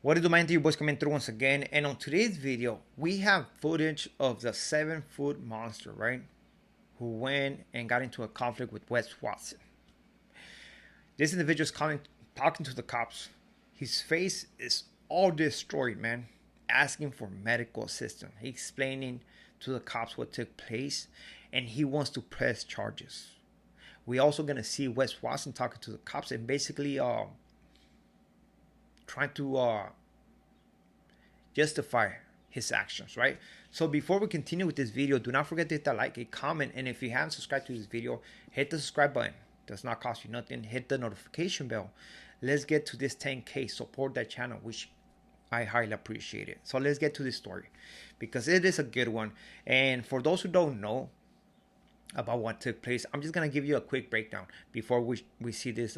What is the mind, your boys coming through once again? And on today's video, we have footage of the 7-foot monster, right? Who went and got into a conflict with Wes Watson. This individual is talking to the cops. His face is all destroyed, man. Asking for medical assistance. He's explaining to the cops what took place, and he wants to press charges. We also gonna see Wes Watson talking to the cops and basically trying to justify his actions, right? So before we continue with this video, do not forget to hit that like, a comment, and if you haven't subscribed to this video, hit the subscribe button. Does not cost you nothing. Hit the notification bell. Let's get to this 10K. Support that channel, which I highly appreciate it. So let's get to this story because it is a good one. And for those who don't know about what took place, I'm just gonna give you a quick breakdown before we see this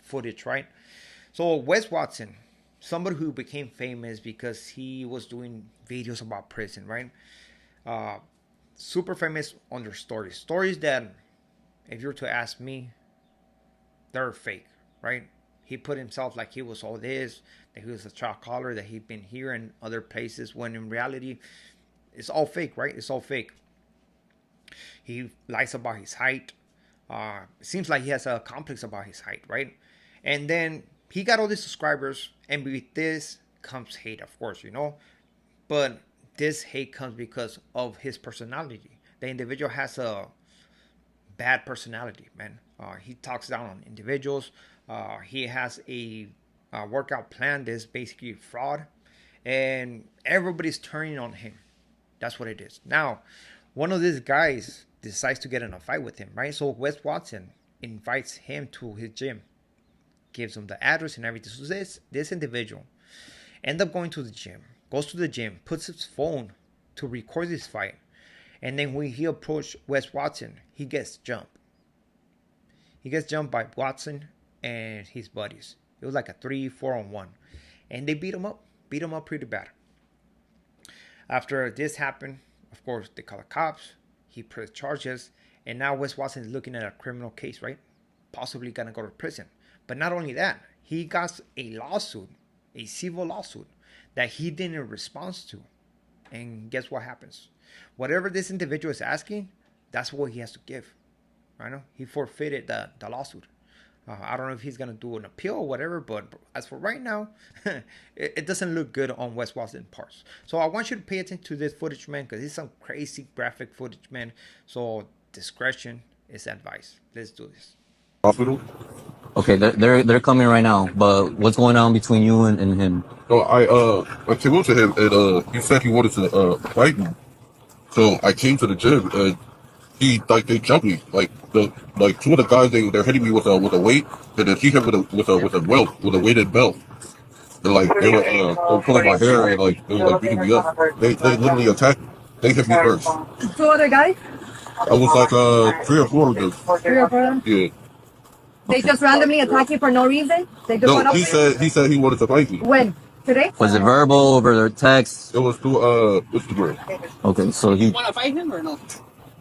footage, right? So Wes Watson, somebody who became famous because he was doing videos about prison, right? Super famous on their stories that, if you were to ask me, they're fake, right? He put himself like he was all this, that he was a child caller, that he'd been here and other places, when in reality, it's all fake, right? It's all fake. He lies about his height. It seems like he has a complex about his height, right? And then he got all these subscribers, and with this comes hate, of course, But this hate comes because of his personality. The individual has a bad personality, man. He talks down on individuals. He has a workout plan that's basically fraud, and everybody's turning on him. That's what it is. Now, one of these guys decides to get in a fight with him, right? So Wes Watson invites him to his gym, gives him the address and everything. So this individual ends up going to the gym, goes to the gym, puts his phone to record this fight, and then when he approached Wes Watson, he gets jumped. He gets jumped by Watson and his buddies. It was like a 3-4-on-1, and they beat him up pretty bad. After this happened, of course, they call the cops. He pressed charges, and now Wes Watson is looking at a criminal case, right? Possibly gonna go to prison. But not only that, he got a lawsuit, a civil lawsuit, that he didn't respond to. And guess what happens? Whatever this individual is asking, that's what he has to give. I know he forfeited the lawsuit. I don't know if he's gonna do an appeal or whatever, but as for right now, it doesn't look good on Wes Watson parts. So I want you to pay attention to this footage, man, because it's some crazy graphic footage, man. So discretion is advised. Let's do this. Hospital. Okay, they're coming right now. But what's going on between you and him? So I came up to him and he said he wanted to fight me. So I came to the gym and they jumped me. Like two of the guys they're hitting me with a weight, and then he hit with a weighted belt. And they were pulling my hair and they were beating me up. They literally attacked me. They hit me first. Two other guys? I was like 3 or 4 of them. 3 or 4 of them? Yeah. They just randomly attack you for no reason? They just went No, up? he said he wanted to fight me. When? Today? Was it verbal over text? It was through Instagram. Okay, so he. Want to fight him or no?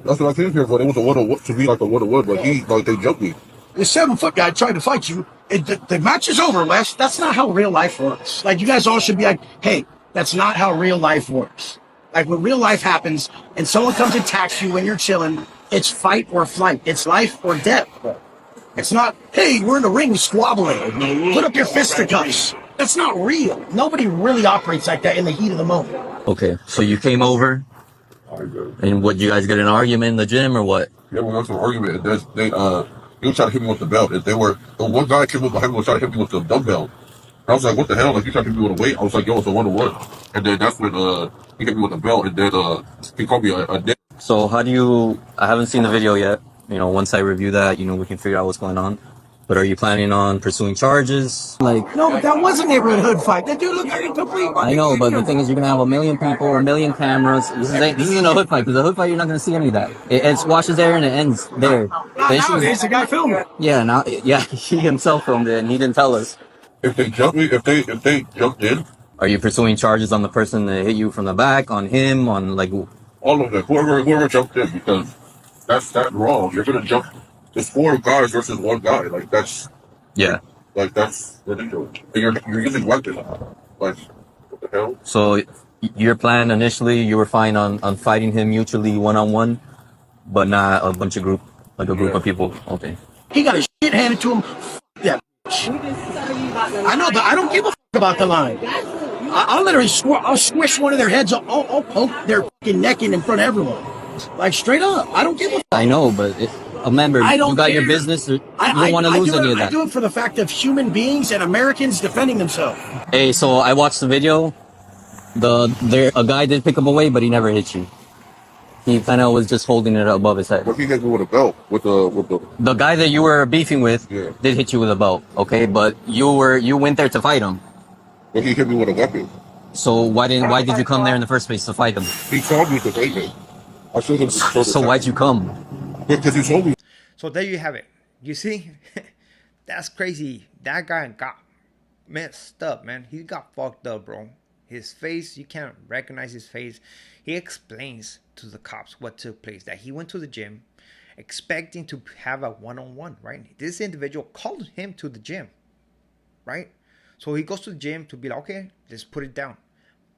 That's what I came here for. It was a 1-on-1 to be like a 1-on-1, but they jumped me. The 7-foot guy tried to fight you. The match is over, Les. That's not how real life works. Like, you guys all should be like, hey, that's not how real life works. Like, when real life happens and someone comes and attacks you when you're chilling, it's fight or flight. It's life or death. It's not, hey, we're in the ring squabbling. Put up your fisticuffs. That's not real. Nobody really operates like that in the heat of the moment. Okay, so you came over, and what, you guys get in an argument in the gym or what? Yeah, we went to an argument, and they were trying to hit me with the belt. And the one guy came up behind me and was trying to hit me with the dumbbell. And I was like, what the hell? Like, you trying to hit me with a weight? I was like, yo, it's a 1-on-1. And then that's when he hit me with the belt, and then he called me a dick. So how do you? I haven't seen the video yet. Once I review that, we can figure out what's going on. But are you planning on pursuing charges? No, but that was a neighborhood hood fight. That dude looked like a complete. I know, but the thing is, you're gonna have a million people, a million cameras. This isn't a hood fight, because a hood fight, you're not gonna see any of that. It washes there and it ends there. Nowadays, the guy filmed it. Yeah, he himself filmed it, and he didn't tell us. If they jumped me, if they jumped in, Are you pursuing charges on the person that hit you from the back, on him, on all of them, whoever jumped in, because that's wrong. You're gonna jump. There's 4 guys versus 1 guy. Like, that's yeah. Like, that's ridiculous. And you're using weapons. Like, what the hell? So your plan initially, you were fine on fighting him mutually one-on-one, but not a bunch of group, like a group Yeah. of people. Okay. He got his shit handed to him. That bitch. I know, but I don't give a about the line. I'll literally I'll squish one of their heads. I'll poke their fucking neck in front of everyone. Like, straight up. I don't give a I know, but remember, I don't you got your care. business. You don't want to lose do any it, of I that. do it for the fact of human beings and Americans defending themselves. Hey, so I watched the video. A guy did pick up a weight, but he never hit you. He kind of was just holding it above his head. But he hit me with a belt, with the. The guy that you were beefing with Yeah. did hit you with a belt, okay? But you went there to fight him. But he hit me with a weapon. So why did you come there in the first place to fight him? He told me to fight me. I should have. So why'd you come? Because he told me. So there you have it. You see, that's crazy. That guy got messed up, man. He got fucked up, bro. His face, you can't recognize his face. He explains to the cops what took place. That he went to the gym expecting to have a one-on-one, right? This individual called him to the gym, right? So he goes to the gym to be like, okay, let's put it down.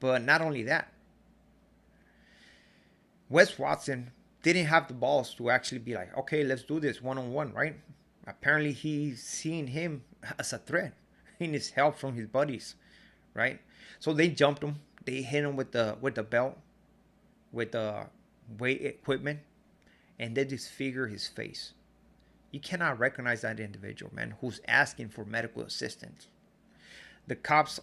But not only that, Wes Watson didn't have the balls to actually be like, okay, let's do this one-on-one, right? Apparently he's seeing him as a threat. He needs help from his buddies, right? So they jumped him. They hit him with the belt, with the weight equipment, and they disfigure his face. You cannot recognize that individual, man, who's asking for medical assistance. The cops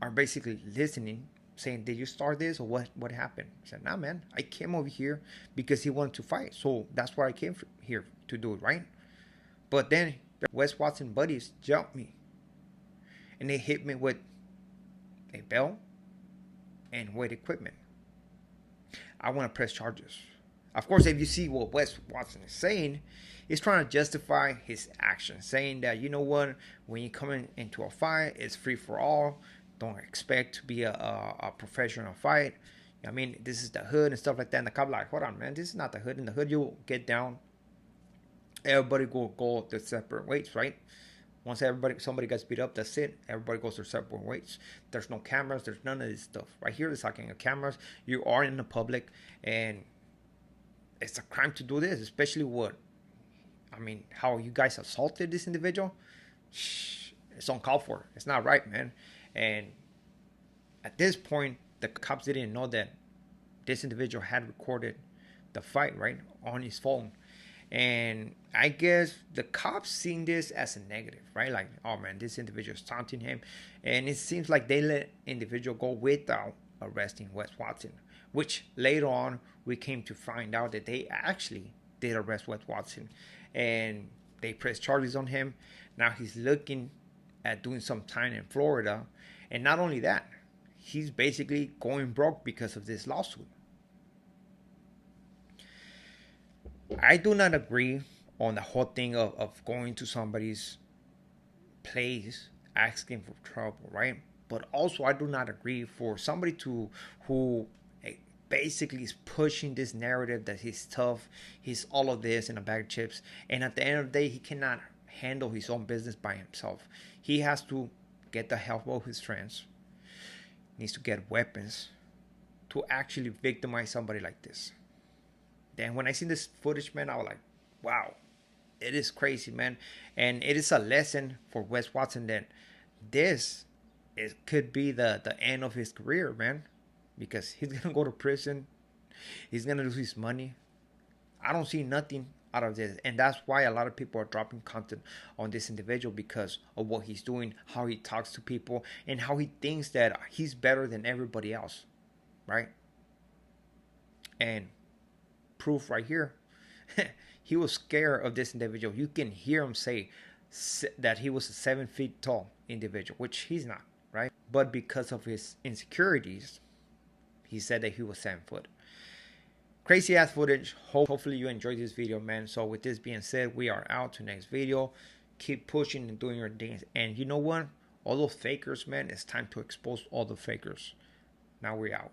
are basically listening, saying, did you start this or what happened? I said, nah, man, I came over here because he wanted to fight. So that's why I came here to do it, right? But then Wes Watson buddies jumped me. And they hit me with a belt and weight equipment. I want to press charges. Of course, if you see what Wes Watson is saying, he's trying to justify his actions, saying that, you know what, when you come into a fight, it's free for all. Don't expect to be a professional fight. I mean, this is the hood and stuff like that. And the cop like, hold on, man, this is not the hood. In the hood, you'll get down. Everybody will go to separate weights, right? Once somebody gets beat up, that's it. Everybody goes to separate weights. There's no cameras. There's none of this stuff. Right here, there's talking of cameras. You are in the public, and it's a crime to do this, especially how you guys assaulted this individual. It's uncalled for. It's not right, man. And at this point, the cops didn't know that this individual had recorded the fight, right, on his phone. And I guess the cops seen this as a negative, right? Like, oh man, this individual is taunting him. And it seems like they let individual go without arresting Wes Watson, which later on we came to find out that they actually did arrest Wes Watson, and they pressed charges on him. Now he's looking at doing some time in Florida. And not only that, he's basically going broke because of this lawsuit. I do not agree on the whole thing of going to somebody's place asking for trouble, right? But also I do not agree for somebody who basically is pushing this narrative that he's tough, he's all of this in a bag of chips, and at the end of the day he cannot handle his own business by himself. He has to get the help of his friends, needs to get weapons to actually victimize somebody like this. Then when I seen this footage, man, I was like, wow, it is crazy, man. And it is a lesson for Wes Watson that it could be the end of his career, man. Because he's going to go to prison. He's going to lose his money. I don't see nothing out of this. And that's why a lot of people are dropping content on this individual because of what he's doing, how he talks to people, and how he thinks that he's better than everybody else, right? And proof right here. He was scared of this individual. You can hear him say that he was a 7 feet tall individual, which he's not, right? But because of his insecurities, he said that he was 7 foot. Crazy ass footage. Hopefully you enjoyed this video, man. So with this being said, we are out to next video. Keep pushing and doing your things. And you know what? All those fakers, man, it's time to expose all the fakers. Now we're out.